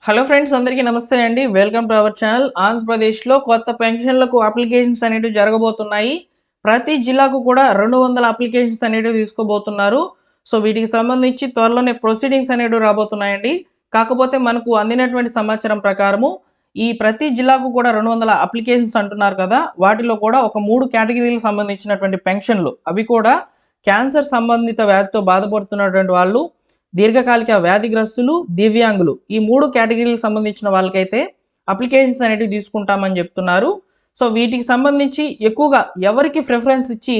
Hello friends, అందరికీ నమస్తే అండి. Welcome to our channel. ఆంధ్రప్రదేశ్లో కొత్త పెన్షన్లకు అప్లికేషన్స్ అనేటివి జరగబోతున్నాయి. ప్రతి జిల్లాకు కూడా 200 అప్లికేషన్స్ అనేటివి తీసుకోబోతున్నారు. సో వీటికి సంబంధించి త్వరలోనే ప్రొసీడింగ్స్ అనేటివి రాబోతున్నాయండి. కాకపోతే మనకు అందినటువంటి సమాచారం ప్రకారము ఈ ప్రతి జిల్లాకు కూడా 200 అప్లికేషన్స్ అంటున్నారు కదా, వాటిలో కూడా ఒక 3 కేటగిరీలకు సంబంధించినటువంటి పెన్షన్లు, అవి కూడా క్యాన్సర్ సంబంధిత వ్యాధితో బాధపడుతున్నటువంటి వాళ్ళు, దీర్ఘకాలిక వ్యాధిగ్రస్తులు, దివ్యాంగులు, ఈ 3 కేటగిరీలకు సంబంధించిన వాళ్ళకైతే అప్లికేషన్స్ అనేటివి తీసుకుంటామని చెప్తున్నారు. సో వీటికి సంబంధించి ఎక్కువగా ఎవరికి ప్రిఫరెన్స్ ఇచ్చి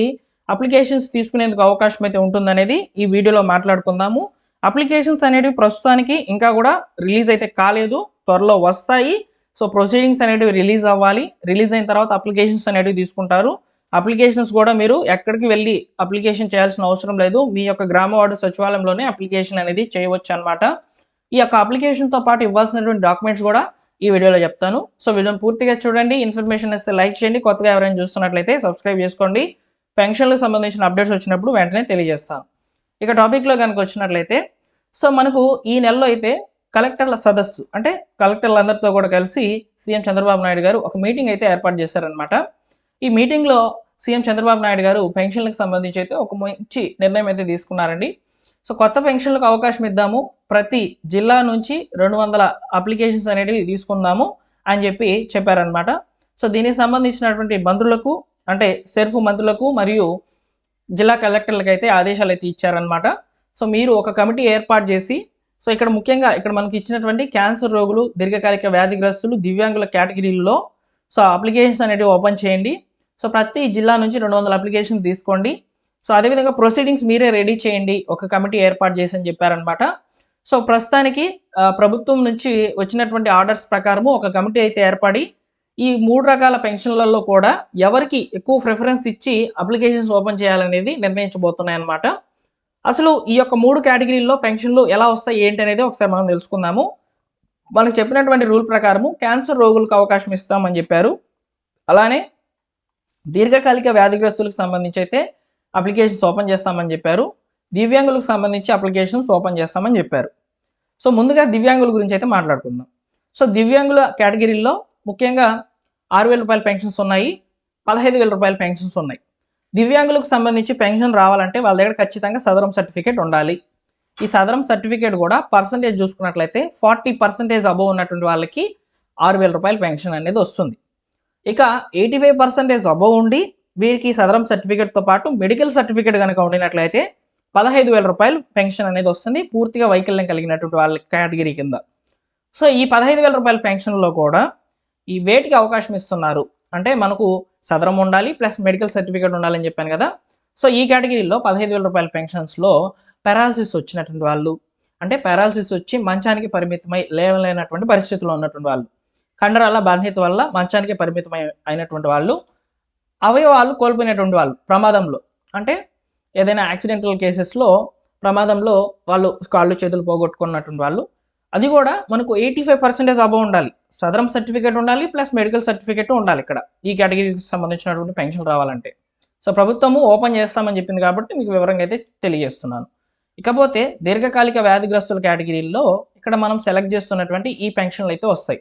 అప్లికేషన్స్ తీసుకునేందుకు అవకాశం అయితే ఉంటుందనేది ఈ వీడియోలో మాట్లాడుకుందాము. అప్లికేషన్స్ అనేటివి ప్రస్తుతానికి ఇంకా కూడా రిలీజ్ అయితే కాలేదు, త్వరలో వస్తాయి. సో ప్రొసీడింగ్స్ అనేటివి రిలీజ్ అవ్వాలి. రిలీజ్ అయిన తర్వాత అప్లికేషన్స్ అనేటివి తీసుకుంటారు. అప్లికేషన్స్ కూడా మీరు ఎక్కడికి వెళ్ళి అప్లికేషన్ చేయాల్సిన అవసరం లేదు. మీ యొక్క గ్రామ వార్డు సచివాలయంలోనే అప్లికేషన్ అనేది చేయవచ్చు అనమాట. ఈ యొక్క అప్లికేషన్తో పాటు ఇవ్వాల్సినటువంటి డాక్యుమెంట్స్ కూడా ఈ వీడియోలో చెప్తాను. సో వీడియోని పూర్తిగా చూడండి. ఇన్ఫర్మేషన్ ఇస్తే లైక్ చేయండి. కొత్తగా ఎవరైనా చూస్తున్నట్లయితే సబ్స్క్రైబ్ చేసుకోండి. పెన్షన్లకు సంబంధించిన అప్డేట్స్ వచ్చినప్పుడు వెంటనే తెలియజేస్తాను. ఇక టాపిక్లో కనుక వచ్చినట్లయితే, సో మనకు ఈ నెలలో అయితే కలెక్టర్ల సదస్సు, అంటే కలెక్టర్లందరితో కూడా కలిసి సీఎం చంద్రబాబు నాయుడు గారు ఒక మీటింగ్ అయితే ఏర్పాటు చేశారనమాట. ఈ మీటింగ్లో సీఎం చంద్రబాబు నాయుడు గారు పెన్షన్లకు సంబంధించి అయితే ఒక మంచి నిర్ణయం అయితే తీసుకున్నారండి. సో కొత్త పెన్షన్లకు అవకాశం ఇద్దాము, ప్రతి జిల్లా నుంచి 200 అప్లికేషన్స్ అనేటివి తీసుకుందాము అని చెప్పారనమాట. సో దీనికి సంబంధించినటువంటి మంత్రులకు, అంటే సెర్ఫ్ మంత్రులకు మరియు జిల్లా కలెక్టర్లకు అయితే ఆదేశాలు అయితే ఇచ్చారనమాట. సో మీరు ఒక కమిటీ ఏర్పాటు చేసి, సో ఇక్కడ ముఖ్యంగా ఇక్కడ మనకి ఇచ్చినటువంటి క్యాన్సర్ రోగులు, దీర్ఘకాలిక వ్యాధిగ్రస్తులు, దివ్యాంగుల కేటగిరీల్లో సో అప్లికేషన్స్ అనేటివి ఓపెన్ చేయండి. సో ప్రతి జిల్లా నుంచి 200 అప్లికేషన్స్ తీసుకోండి. సో అదేవిధంగా ప్రొసీడింగ్స్ మీరే రెడీ చేయండి, ఒక కమిటీ ఏర్పాటు చేసి అని చెప్పారనమాట. సో ప్రస్తుతానికి ప్రభుత్వం నుంచి వచ్చినటువంటి ఆర్డర్స్ ప్రకారము ఒక కమిటీ అయితే ఏర్పడి ఈ 3 రకాల పెన్షన్లలో కూడా ఎవరికి ఎక్కువ ప్రిఫరెన్స్ ఇచ్చి అప్లికేషన్స్ ఓపెన్ చేయాలనేది నిర్ణయించబోతున్నాయన్నమాట. అసలు ఈ యొక్క 3 కేటగిరీల్లో పెన్షన్లు ఎలా వస్తాయి ఏంటి అనేది ఒకసారి మనం తెలుసుకుందాము. మనకు చెప్పినటువంటి రూల్ ప్రకారము క్యాన్సర్ రోగులకు అవకాశం ఇస్తామని చెప్పారు. అలానే దీర్ఘకాలిక వ్యాధిగ్రస్తులకు సంబంధించి అయితే అప్లికేషన్స్ ఓపెన్ చేస్తామని చెప్పారు. దివ్యాంగులకు సంబంధించి అప్లికేషన్స్ ఓపెన్ చేస్తామని చెప్పారు. సో ముందుగా దివ్యాంగుల గురించి అయితే మాట్లాడుకుందాం. సో దివ్యాంగుల కేటగిరీలో ముఖ్యంగా 6,000 రూపాయల పెన్షన్స్ ఉన్నాయి, 15,000 రూపాయల పెన్షన్స్ ఉన్నాయి. దివ్యాంగులకు సంబంధించి పెన్షన్ రావాలంటే వాళ్ళ దగ్గర ఖచ్చితంగా సదరం సర్టిఫికేట్ ఉండాలి. ఈ సదరం సర్టిఫికేట్ కూడా పర్సంటేజ్ చూసుకున్నట్లయితే 40% అబోవ్ ఉన్నటువంటి వాళ్ళకి 6,000 రూపాయల పెన్షన్ అనేది వస్తుంది. ఇక 85% అబోవ్ ఉండి వీరికి సదరం సర్టిఫికేట్తో పాటు మెడికల్ సర్టిఫికేట్ కనుక ఉండినట్లయితే 15,000 రూపాయలు పెన్షన్ అనేది వస్తుంది, పూర్తిగా వైకల్యం కలిగినటువంటి వాళ్ళ కేటగిరీ కింద. సో ఈ 15,000 రూపాయల పెన్షన్లో కూడా ఈ వేటికి అవకాశం ఇస్తున్నారు అంటే, మనకు సదరం ఉండాలి ప్లస్ మెడికల్ సర్టిఫికేట్ ఉండాలని చెప్పాను కదా. సో ఈ కేటగిరీలో 15,000 రూపాయల పెన్షన్స్లో పారాలసిస్ వచ్చినటువంటి వాళ్ళు, అంటే పారాలసిస్ వచ్చి మంచానికి పరిమితమై లేవలేనటువంటి పరిస్థితుల్లో ఉన్నటువంటి వాళ్ళు, కండరాల బలహీనత వల్ల మంచానికి పరిమితమై అయినటువంటి వాళ్ళు, అవయవాలు కోల్పోయినటువంటి వాళ్ళు ప్రమాదంలో, అంటే ఏదైనా యాక్సిడెంటల్ కేసెస్లో ప్రమాదంలో వాళ్ళు కాళ్ళు చేతులు పోగొట్టుకున్నటువంటి వాళ్ళు, అది కూడా మనకు 85% అబోవ్ ఉండాలి, సదరం సర్టిఫికేట్ ఉండాలి ప్లస్ మెడికల్ సర్టిఫికేట్ ఉండాలి ఇక్కడ ఈ కేటగిరీకి సంబంధించినటువంటి పెన్షన్ రావాలంటే. సో ప్రభుత్వము ఓపెన్ చేస్తామని చెప్పింది కాబట్టి మీకు వివరంగా అయితే తెలియజేస్తున్నాను. ఇకపోతే దీర్ఘకాలిక వ్యాధిగ్రస్తుల కేటగిరీల్లో ఇక్కడ మనం సెలెక్ట్ చేస్తున్నటువంటి ఈ పెన్షన్లు అయితే వస్తాయి.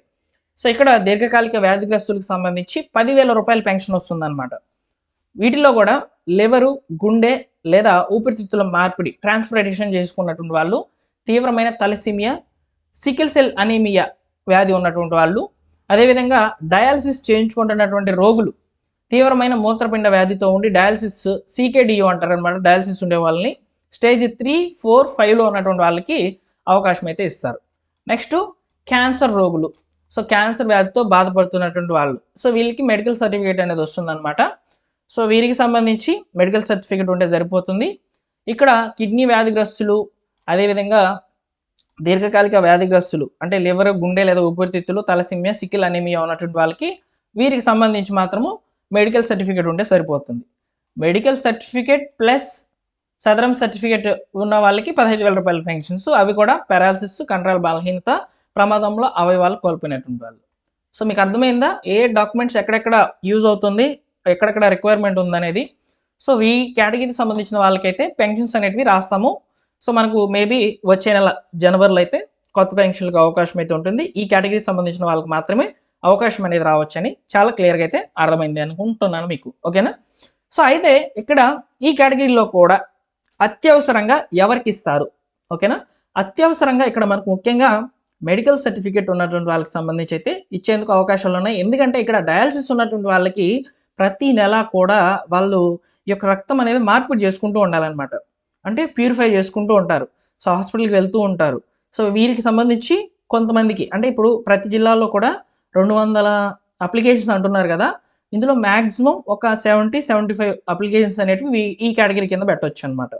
సో ఇక్కడ దీర్ఘకాలిక వ్యాధిగ్రస్తులకు సంబంధించి 10,000 రూపాయల పెన్షన్ వస్తుందన్నమాట. వీటిలో కూడా లివరు, గుండె లేదా ఊపిరితిత్తుల మార్పిడి ట్రాన్స్ప్లాంటేషన్ చేసుకున్నటువంటి వాళ్ళు, తీవ్రమైన తలసీమియా, సికిల్ సెల్ అనీమియా వ్యాధి ఉన్నటువంటి వాళ్ళు, అదేవిధంగా డయాలసిస్ చేయించుకుంటున్నటువంటి రోగులు, తీవ్రమైన మూత్రపిండ వ్యాధితో ఉండి డయాలసిస్ సీకేడియో అంటారు అనమాట, డయాలసిస్ ఉండే వాళ్ళని స్టేజ్ 3, 4, 5లో ఉన్నటువంటి వాళ్ళకి అవకాశం అయితే ఇస్తారు. నెక్స్ట్ క్యాన్సర్ రోగులు, సో క్యాన్సర్ వ్యాధితో బాధపడుతున్నటువంటి వాళ్ళు, సో వీళ్ళకి మెడికల్ సర్టిఫికేట్ అనేది వస్తుందన్నమాట. సో వీరికి సంబంధించి మెడికల్ సర్టిఫికేట్ ఉంటే సరిపోతుంది. ఇక్కడ కిడ్నీ వ్యాధిగ్రస్తులు, అదేవిధంగా దీర్ఘకాలిక వ్యాధిగ్రస్తులు అంటే లివర్, గుండె లేదా ఊపిరితిత్తులు, తలసిమియా, సికిల్ అనీమియా ఉన్నటువంటి వాళ్ళకి, వీరికి సంబంధించి మాత్రము మెడికల్ సర్టిఫికేట్ ఉంటే సరిపోతుంది. మెడికల్ సర్టిఫికేట్ ప్లస్ సదరం సర్టిఫికేట్ ఉన్న వాళ్ళకి 15,000 రూపాయల పెన్షన్స్, అవి కూడా పారాలసిస్, కండరాల బలహీనత, ప్రమాదంలో అవయవాలు కోల్పోయినటువంటి వాళ్ళు. సో మీకు అర్థమైందా ఏ డాక్యుమెంట్స్ ఎక్కడెక్కడ యూజ్ అవుతుంది, ఎక్కడెక్కడ రిక్వైర్మెంట్ ఉందనేది. సో ఈ కేటగిరీకి సంబంధించిన వాళ్ళకైతే పెన్షన్స్ అనేటివి రాస్తాము. సో మనకు మేబీ వచ్చే నెల జనవరిలో అయితే కొత్త పెన్షన్లకు అవకాశం అయితే ఉంటుంది. ఈ కేటగిరీకి సంబంధించిన వాళ్ళకి మాత్రమే అవకాశం అనేది రావచ్చని చాలా క్లియర్గా అయితే అర్థమైంది అనుకుంటున్నాను మీకు. ఓకేనా? సో అయితే ఇక్కడ ఈ కేటగిరీలో కూడా అత్యవసరంగా ఎవరికి ఇస్తారు? ఓకేనా? అత్యవసరంగా ఇక్కడ మనకు ముఖ్యంగా మెడికల్ సర్టిఫికేట్ ఉన్నటువంటి వాళ్ళకి సంబంధించి అయితే ఇచ్చేందుకు అవకాశాలు ఉన్నాయి. ఎందుకంటే ఇక్కడ డయాలసిస్ ఉన్నటువంటి వాళ్ళకి ప్రతి నెల కూడా వాళ్ళు ఈ యొక్క రక్తం అనేది మార్పిడి చేసుకుంటూ ఉండాలన్నమాట. అంటే ప్యూరిఫై చేసుకుంటూ ఉంటారు. సో హాస్పిటల్కి వెళ్తూ ఉంటారు. సో వీరికి సంబంధించి కొంతమందికి అంటే ఇప్పుడు ప్రతి జిల్లాలో కూడా 200 అప్లికేషన్స్ అంటున్నారు కదా, ఇందులో మ్యాక్సిమం ఒక 70-75 అప్లికేషన్స్ అనేటివి ఈ కేటగిరీ కింద పెట్టవచ్చు అనమాట.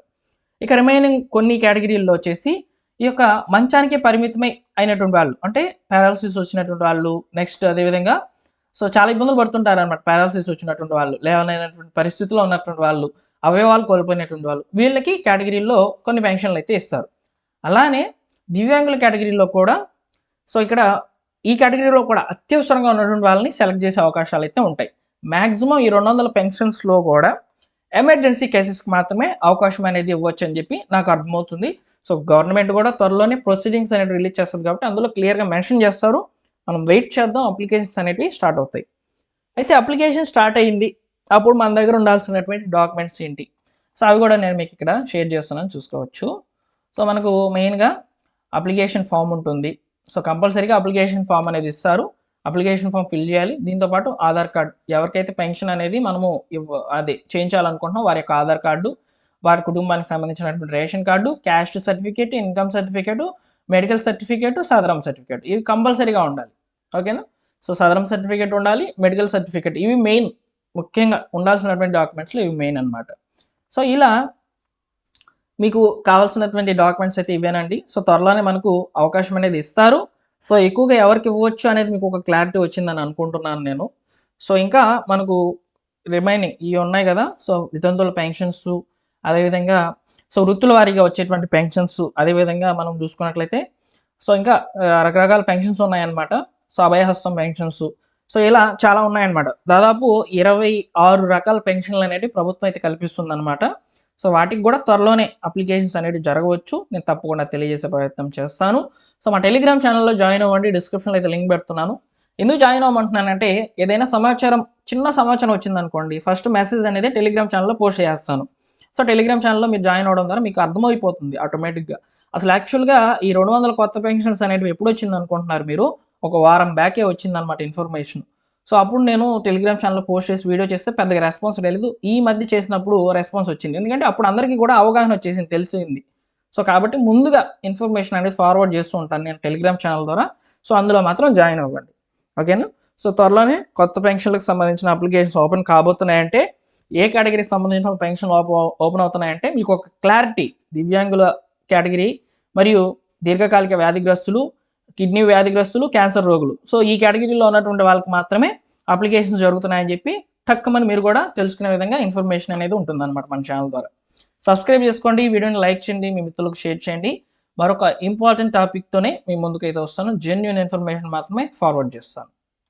ఇక రిమైనింగ్ కొన్ని కేటగిరీల్లో వచ్చేసి ఈ యొక్క మంచానికే పరిమితమై అయినటువంటి వాళ్ళు, అంటే పారాలసిస్ వచ్చినటువంటి వాళ్ళు, నెక్స్ట్ అదేవిధంగా సో చాలా ఇబ్బందులు పడుతుంటారు అనమాట. పారాలసిస్ వచ్చినటువంటి వాళ్ళు, లేవలేనటువంటి పరిస్థితుల్లో ఉన్నటువంటి వాళ్ళు, అవయవాలు కోల్పోయినటువంటి వాళ్ళు, వీళ్ళకి కేటగిరీల్లో కొన్ని పెన్షన్లు అయితే ఇస్తారు. అలానే దివ్యాంగుల కేటగిరీలో కూడా సో ఇక్కడ ఈ కేటగిరీలో కూడా అత్యవసరంగా ఉన్నటువంటి వాళ్ళని సెలెక్ట్ చేసే అవకాశాలు అయితే ఉంటాయి. మ్యాక్సిమం ఈ 200 పెన్షన్స్లో కూడా ఎమర్జెన్సీ కేసెస్కి మాత్రమే అవకాశం అనేది ఇవ్వచ్చు అని చెప్పి నాకు అర్థమవుతుంది. సో గవర్నమెంట్ కూడా త్వరలోనే ప్రొసీడింగ్స్ అనేవి రిలీజ్ చేస్తుంది కాబట్టి అందులో క్లియర్గా మెన్షన్ చేస్తారు. మనం వెయిట్ చేద్దాం, అప్లికేషన్స్ అనేవి స్టార్ట్ అవుతాయి. అయితే అప్లికేషన్ స్టార్ట్ అయ్యింది, అప్పుడు మన దగ్గర ఉండాల్సినటువంటి డాక్యుమెంట్స్ ఏంటి? సో అవి కూడా నేను మీకు ఇక్కడ షేర్ చేస్తున్నాను, చూసుకోవచ్చు. సో మనకు మెయిన్గా అప్లికేషన్ ఫామ్ ఉంటుంది. సో కంపల్సరీగా అప్లికేషన్ ఫామ్ అనేది ఇస్తారు. అప్లికేషన్ ఫామ్ ఫిల్ చేయాలి. దీంతోపాటు ఆధార్ కార్డు, ఎవరికైతే పెన్షన్ అనేది మనము అదే చేయించాలనుకుంటున్నాం వారి యొక్క ఆధార్ కార్డు, వారి కుటుంబానికి సంబంధించినటువంటి ration card, caste certificate, income certificate, medical certificate, Sadarem certificate, ఇవి కంపల్సరీగా ఉండాలి. ఓకేనా? సో సదరం సర్టిఫికేట్ ఉండాలి, మెడికల్ సర్టిఫికేట్, ఇవి మెయిన్ ముఖ్యంగా ఉండాల్సినటువంటి డాక్యుమెంట్స్లో ఇవి మెయిన్ అనమాట. సో ఇలా మీకు కావాల్సినటువంటి డాక్యుమెంట్స్ అయితే ఇవేనండి. సో త్వరలోనే మనకు అవకాశం అనేది ఇస్తారు. సో ఎక్కువగా ఎవరికి ఇవ్వచ్చు అనేది మీకు ఒక క్లారిటీ వచ్చిందని అనుకుంటున్నాను నేను. సో ఇంకా మనకు రిమైనింగ్ ఇవి ఉన్నాయి కదా, సో వితంతువుల పెన్షన్స్, అదేవిధంగా సో వృత్తుల వారీగా వచ్చేటువంటి పెన్షన్స్, అదేవిధంగా మనం చూసుకున్నట్లయితే సో ఇంకా రకరకాల పెన్షన్స్ ఉన్నాయన్నమాట. సో అభయహస్తం పెన్షన్స్, సో ఇలా చాలా ఉన్నాయన్నమాట. దాదాపు 26 రకాల పెన్షన్లు అనేవి ప్రభుత్వం అయితే కల్పిస్తుంది అనమాట. సో వాటికి కూడా త్వరలోనే అప్లికేషన్స్ అనేవి జరగవచ్చు. నేను తప్పకుండా తెలియజేసే ప్రయత్నం చేస్తాను. సో మా టెలిగ్రామ్ ఛానల్లో జాయిన్ అవ్వండి, డిస్క్రిప్షన్లో అయితే లింక్ పెడుతున్నాను. ఎందుకు జాయిన్ అవ్వమంటున్నానంటే ఏదైనా సమాచారం, చిన్న సమాచారం వచ్చిందనుకోండి, ఫస్ట్ మెసేజ్ అనేది టెలిగ్రామ్ ఛానల్లో పోస్ట్ చేస్తాను. సో టెలిగ్రామ్ ఛానల్లో మీరు జాయిన్ అవ్వడం ద్వారా మీకు అర్థమైపోతుంది ఆటోమేటిక్గా. అసలు యాక్చువల్గా ఈ 200 కొత్త పెన్షన్స్ అనేవి ఎప్పుడు వచ్చింది అనుకుంటున్నారు మీరు? ఒక వారం బ్యాకే వచ్చిందనమాట ఇన్ఫర్మేషన్. సో అప్పుడు నేను టెలిగ్రామ్ ఛానల్లో పోస్ట్ చేసి వీడియో చేస్తే పెద్దగా రెస్పాన్స్ లేదు. ఈ మధ్య చేసినప్పుడు రెస్పాన్స్ వచ్చింది, ఎందుకంటే అప్పుడు అందరికీ కూడా అవగాహన వచ్చేసింది, తెలిసింది. సో కాబట్టి ముందుగా ఇన్ఫర్మేషన్ అనేది ఫార్వర్డ్ చేస్తూ ఉంటాను నేను టెలిగ్రామ్ ఛానల్ ద్వారా. సో అందులో మాత్రం జాయిన్ అవ్వండి. ఓకేనా? సో త్వరలోనే కొత్త పెన్షన్లకు సంబంధించిన అప్లికేషన్స్ ఓపెన్ కాబోతున్నాయంటే, ఏ కేటగిరీకి సంబంధించిన పెన్షన్ ఓపెన్ అవుతున్నాయంటే మీకు ఒక క్లారిటీ, దివ్యాంగుల కేటగిరీ మరియు దీర్ఘకాలిక వ్యాధిగ్రస్తులు, కిడ్నీ వ్యాధిగ్రస్తులు, క్యాన్సర్ రోగులు, సో ఈ కేటగిరీలో ఉన్నటువంటి వాళ్ళకి మాత్రమే అప్లికేషన్స్ జరుగుతున్నాయని చెప్పి టక్కుమని మీరు కూడా తెలుసుకునే విధంగా ఇన్ఫర్మేషన్ అనేది ఉంటుందన్నమాట మన ఛానల్ ద్వారా. సబ్స్క్రైబ్ చేసుకోండి, వీడియోని లైక్ చేయండి, మీ మిత్రులకు షేర్ చేయండి. మరొక ఇంపార్టెంట్ టాపిక్తోనే మీ ముందుకైతే వస్తాను. జెన్యూన్ ఇన్ఫర్మేషన్ మాత్రమే ఫార్వర్డ్ చేస్తాను.